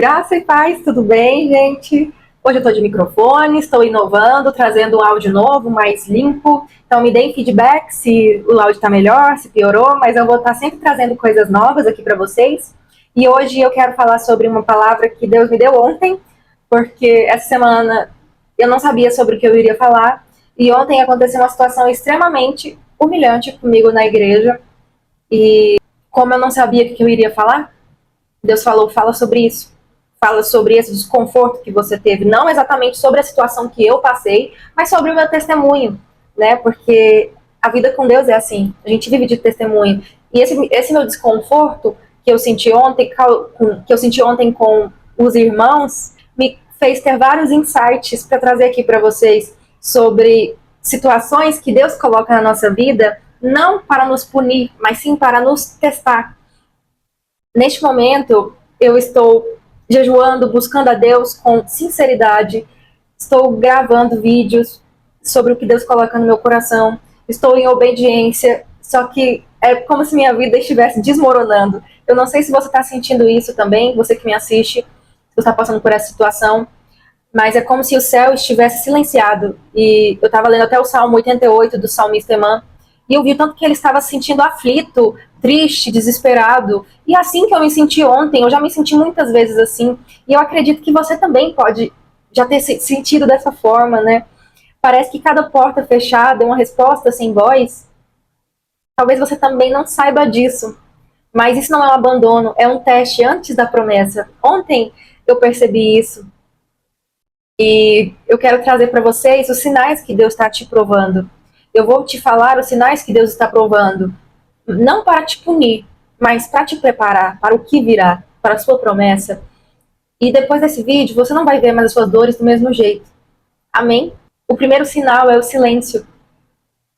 Graça e paz, tudo bem, gente? Hoje eu estou de microfone, estou inovando, trazendo um áudio novo, mais limpo. Então me deem feedback se o áudio está melhor, se piorou, mas eu vou estar sempre trazendo coisas novas aqui para vocês. E hoje eu quero falar sobre uma palavra que Deus me deu ontem, porque essa semana eu não sabia sobre o que eu iria falar. E ontem aconteceu uma situação extremamente humilhante comigo na igreja. E como eu não sabia o que eu iria falar, Deus falou, fala sobre isso. Fala sobre esse desconforto que você teve, não exatamente sobre a situação que eu passei, mas sobre o meu testemunho, né? Porque a vida com Deus é assim, a gente vive de testemunho. E esse meu desconforto que eu senti ontem com os irmãos, me fez ter vários insights para trazer aqui para vocês sobre situações que Deus coloca na nossa vida, não para nos punir, mas sim para nos testar. Neste momento, eu estou jejuando, buscando a Deus com sinceridade. Estou gravando vídeos sobre o que Deus coloca no meu coração. Estou em obediência, só que é como se minha vida estivesse desmoronando. Eu não sei se você está sentindo isso também, você que me assiste, você está passando por essa situação, mas é como se o céu estivesse silenciado. E eu estava lendo até o Salmo 88 do salmista Emã, e eu vi o tanto que ele estava se sentindo aflito, triste, desesperado. E assim que eu me senti ontem, eu já me senti muitas vezes assim. E eu acredito que você também pode já ter se sentido dessa forma, né? Parece que cada porta fechada é uma resposta sem voz. Talvez você também não saiba disso. Mas isso não é um abandono, é um teste antes da promessa. Ontem eu percebi isso. E eu quero trazer para vocês os sinais que Deus está te provando. Eu vou te falar os sinais que Deus está provando. Não para te punir, mas para te preparar para o que virá, para a sua promessa. E depois desse vídeo, você não vai ver mais as suas dores do mesmo jeito. Amém? O primeiro sinal é o silêncio.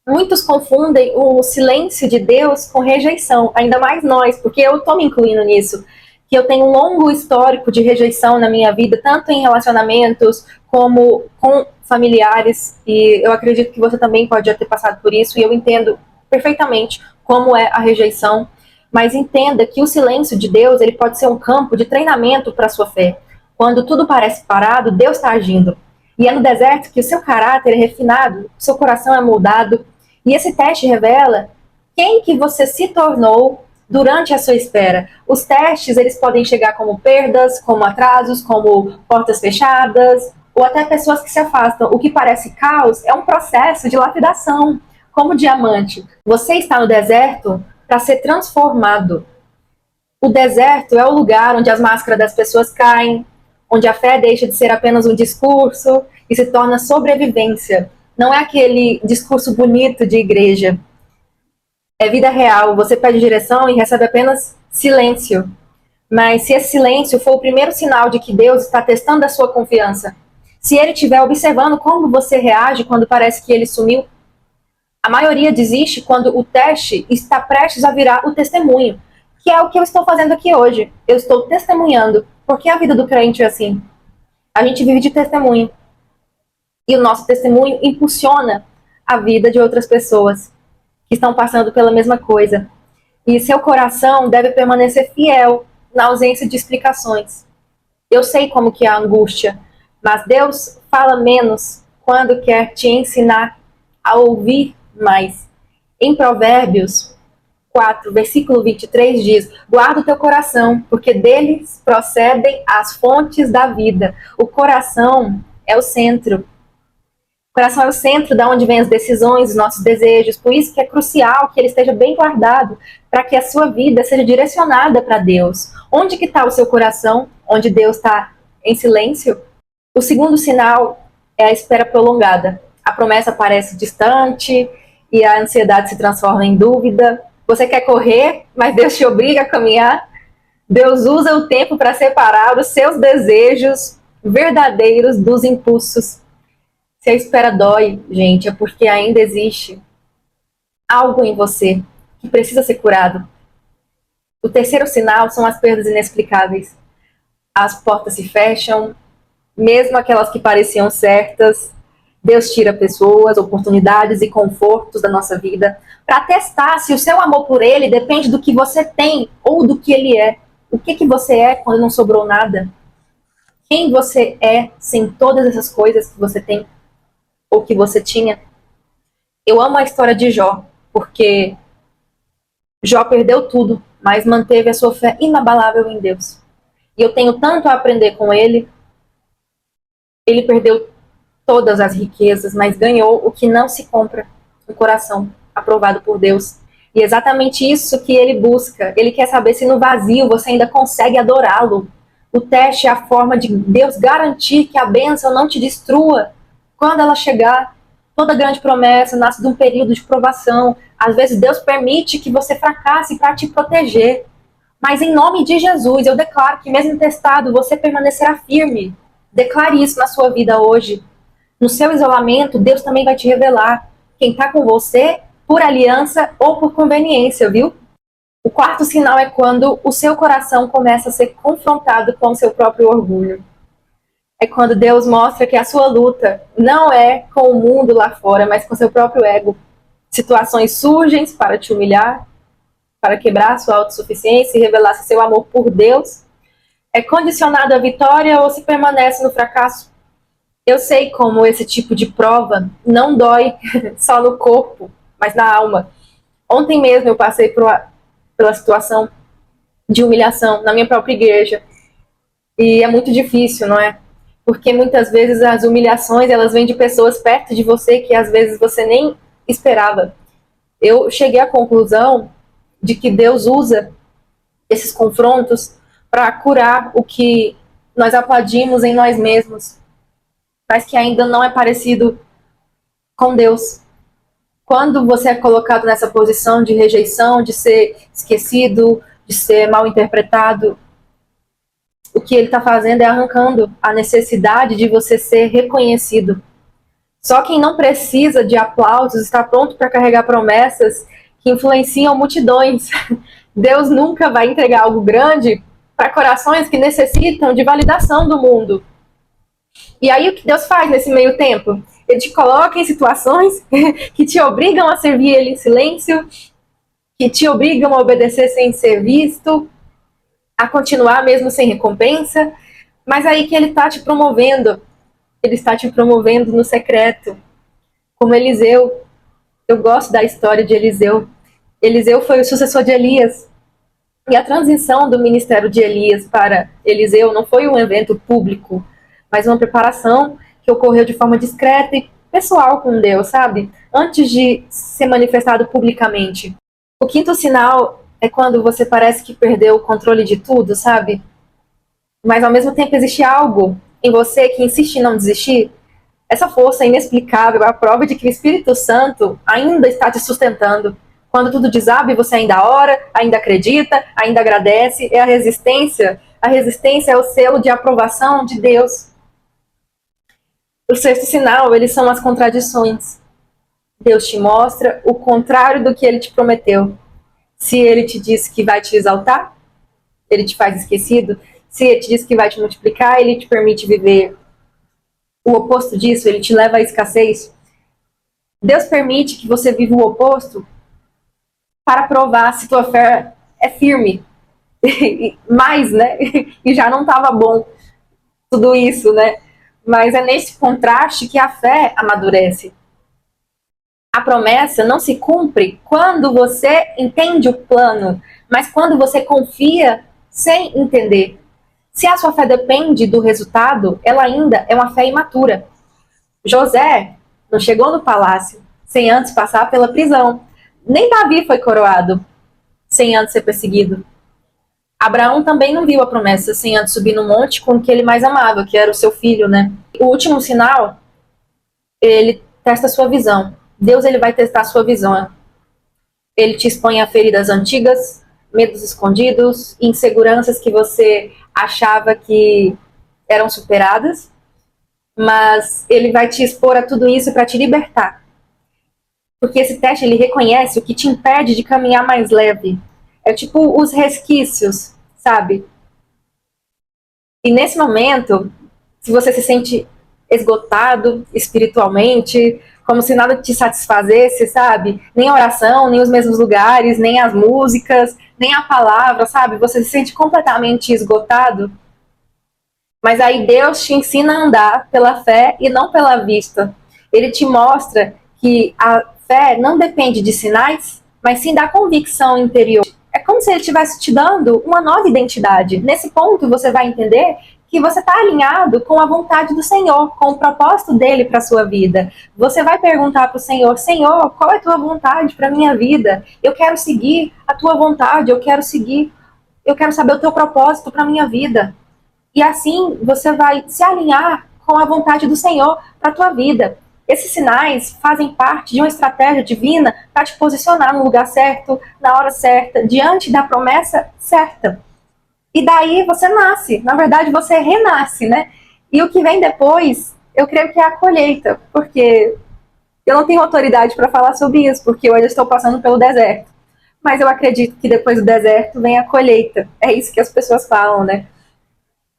Muitos confundem o silêncio de Deus com rejeição, ainda mais nós, porque eu estou me incluindo nisso. Que eu tenho um longo histórico de rejeição na minha vida, tanto em relacionamentos como com familiares, e eu acredito que você também pode já ter passado por isso, e eu entendo perfeitamente como é a rejeição, mas entenda que o silêncio de Deus, ele pode ser um campo de treinamento para a sua fé. Quando tudo parece parado, Deus está agindo. E é no deserto que o seu caráter é refinado, o seu coração é moldado, e esse teste revela quem que você se tornou durante a sua espera. Os testes, eles podem chegar como perdas, como atrasos, como portas fechadas, ou até pessoas que se afastam. O que parece caos é um processo de lapidação, como diamante. Você está no deserto para ser transformado. O deserto é o lugar onde as máscaras das pessoas caem, onde a fé deixa de ser apenas um discurso e se torna sobrevivência. Não é aquele discurso bonito de igreja. É vida real, você pede direção e recebe apenas silêncio. Mas se esse silêncio for o primeiro sinal de que Deus está testando a sua confiança, se ele estiver observando como você reage quando parece que ele sumiu, a maioria desiste quando o teste está prestes a virar o testemunho, que é o que eu estou fazendo aqui hoje. Eu estou testemunhando, porque a vida do crente é assim. A gente vive de testemunho. E o nosso testemunho impulsiona a vida de outras pessoas que estão passando pela mesma coisa. E seu coração deve permanecer fiel na ausência de explicações. Eu sei como que é a angústia, mas Deus fala menos quando quer te ensinar a ouvir mais. Em Provérbios 4, versículo 23 diz: guarda o teu coração, porque deles procedem as fontes da vida. O coração é o centro. O coração é o centro de onde vêm as decisões, os nossos desejos. Por isso que é crucial que ele esteja bem guardado, para que a sua vida seja direcionada para Deus. Onde que está o seu coração? Onde Deus está em silêncio? O segundo sinal é a espera prolongada. A promessa parece distante e a ansiedade se transforma em dúvida. Você quer correr, mas Deus te obriga a caminhar. Deus usa o tempo para separar os seus desejos verdadeiros dos impulsos. Se a espera dói, gente, é porque ainda existe algo em você que precisa ser curado. O terceiro sinal são as perdas inexplicáveis. As portas se fecham, mesmo aquelas que pareciam certas. Deus tira pessoas, oportunidades e confortos da nossa vida para testar se o seu amor por Ele depende do que você tem ou do que Ele é. O que você é quando não sobrou nada? quem você é sem todas essas coisas que você tem ou que você tinha. Eu amo a história de Jó, porque Jó perdeu tudo, mas manteve a sua fé inabalável em Deus. E eu tenho tanto a aprender com ele. Ele perdeu todas as riquezas, mas ganhou o que não se compra, um coração aprovado por Deus. E é exatamente isso que ele busca. Ele quer saber se no vazio você ainda consegue adorá-lo. O teste é a forma de Deus garantir que a bênção não te destrua quando ela chegar. Toda grande promessa nasce de um período de provação. Às vezes Deus permite que você fracasse para te proteger. Mas em nome de Jesus, eu declaro que mesmo testado, você permanecerá firme. Declare isso na sua vida hoje. No seu isolamento, Deus também vai te revelar quem está com você por aliança ou por conveniência, viu? O quarto sinal é quando o seu coração começa a ser confrontado com o seu próprio orgulho. É quando Deus mostra que a sua luta não é com o mundo lá fora, mas com o seu próprio ego. Situações surgem para te humilhar, para quebrar a sua autossuficiência e revelar seu amor por Deus. É condicionado à vitória ou se permanece no fracasso? Eu sei como esse tipo de prova não dói só no corpo, mas na alma. Ontem mesmo eu passei pela situação de humilhação na minha própria igreja. E é muito difícil, não é? Porque muitas vezes as humilhações, elas vêm de pessoas perto de você que às vezes você nem esperava. Eu cheguei à conclusão de que Deus usa esses confrontos para curar o que nós aplaudimos em nós mesmos, mas que ainda não é parecido com Deus. Quando você é colocado nessa posição de rejeição, de ser esquecido, de ser mal interpretado, o que ele está fazendo é arrancando a necessidade de você ser reconhecido. Só quem não precisa de aplausos está pronto para carregar promessas que influenciam multidões. Deus nunca vai entregar algo grande para corações que necessitam de validação do mundo. E aí o que Deus faz nesse meio tempo? Ele te coloca em situações que te obrigam a servir ele em silêncio, que te obrigam a obedecer sem ser visto, a continuar mesmo sem recompensa, mas aí que ele está te promovendo. Ele está te promovendo no secreto. Como Eliseu. Eu gosto da história de Eliseu. Eliseu foi o sucessor de Elias. E a transição do ministério de Elias para Eliseu não foi um evento público, mas uma preparação que ocorreu de forma discreta e pessoal com Deus, sabe? Antes de ser manifestado publicamente. O quinto sinal é quando você parece que perdeu o controle de tudo, sabe? Mas ao mesmo tempo existe algo em você que insiste em não desistir. Essa força inexplicável é a prova de que o Espírito Santo ainda está te sustentando. Quando tudo desaba, você ainda ora, ainda acredita, ainda agradece. É a resistência. A resistência é o selo de aprovação de Deus. O sexto sinal, eles são as contradições. Deus te mostra o contrário do que ele te prometeu. Se ele te disse que vai te exaltar, ele te faz esquecido. Se ele te diz que vai te multiplicar, ele te permite viver o oposto disso, ele te leva à escassez. Deus permite que você viva o oposto para provar se tua fé é firme. Mais, né? E já não estava bom tudo isso, né? Mas é nesse contraste que a fé amadurece. A promessa não se cumpre quando você entende o plano, mas quando você confia sem entender. Se a sua fé depende do resultado, ela ainda é uma fé imatura. José não chegou no palácio sem antes passar pela prisão. Nem Davi foi coroado sem antes ser perseguido. Abraão também não viu a promessa sem antes subir no monte com o que ele mais amava, que era o seu filho, né? O último sinal, ele testa a sua visão. Deus, ele vai testar a sua visão. Ele te expõe a feridas antigas, medos escondidos, inseguranças que você achava que eram superadas, mas ele vai te expor a tudo isso para te libertar. Porque esse teste, ele reconhece o que te impede de caminhar mais leve. É tipo os resquícios, sabe? E nesse momento, se você se sente esgotado espiritualmente, como se nada te satisfazesse, sabe? Nem a oração, nem os mesmos lugares, nem as músicas, nem a palavra, sabe? Você se sente completamente esgotado. Mas aí Deus te ensina a andar pela fé e não pela vista. Ele te mostra que a fé não depende de sinais, mas sim da convicção interior. É como se ele estivesse te dando uma nova identidade. Nesse ponto, você vai entender que você está alinhado com a vontade do Senhor, com o propósito dele para a sua vida. Você vai perguntar para o Senhor: Senhor, qual é a tua vontade para a minha vida? Eu quero seguir a tua vontade, eu quero saber o teu propósito para a minha vida. E assim você vai se alinhar com a vontade do Senhor para a tua vida. Esses sinais fazem parte de uma estratégia divina para te posicionar no lugar certo, na hora certa, diante da promessa certa. E daí você nasce, na verdade você renasce, né? E o que vem depois, eu creio que é a colheita, porque eu não tenho autoridade para falar sobre isso, porque hoje eu estou passando pelo deserto. Mas eu acredito que depois do deserto vem a colheita. É isso que as pessoas falam, né?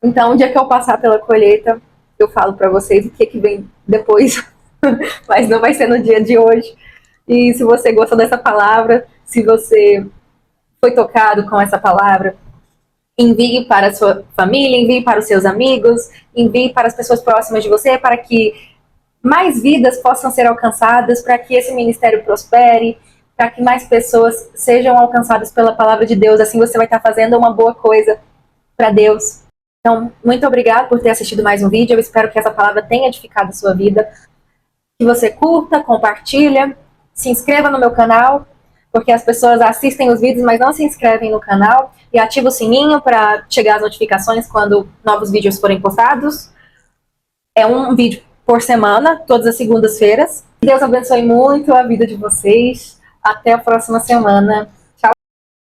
Então, o dia que eu passar pela colheita, eu falo para vocês o que vem depois, mas não vai ser no dia de hoje. E se você gostou dessa palavra, se você foi tocado com essa palavra, envie para a sua família, envie para os seus amigos, envie para as pessoas próximas de você, para que mais vidas possam ser alcançadas, para que esse ministério prospere, para que mais pessoas sejam alcançadas pela palavra de Deus. Assim você vai estar fazendo uma boa coisa para Deus. Então, muito obrigada por ter assistido mais um vídeo. Eu espero que essa palavra tenha edificado a sua vida. Que você curta, compartilha, se inscreva no meu canal, porque as pessoas assistem os vídeos, mas não se inscrevem no canal. E ativa o sininho para chegar as notificações quando novos vídeos forem postados. É um vídeo por semana, todas as segundas-feiras. Deus abençoe muito a vida de vocês. Até a próxima semana.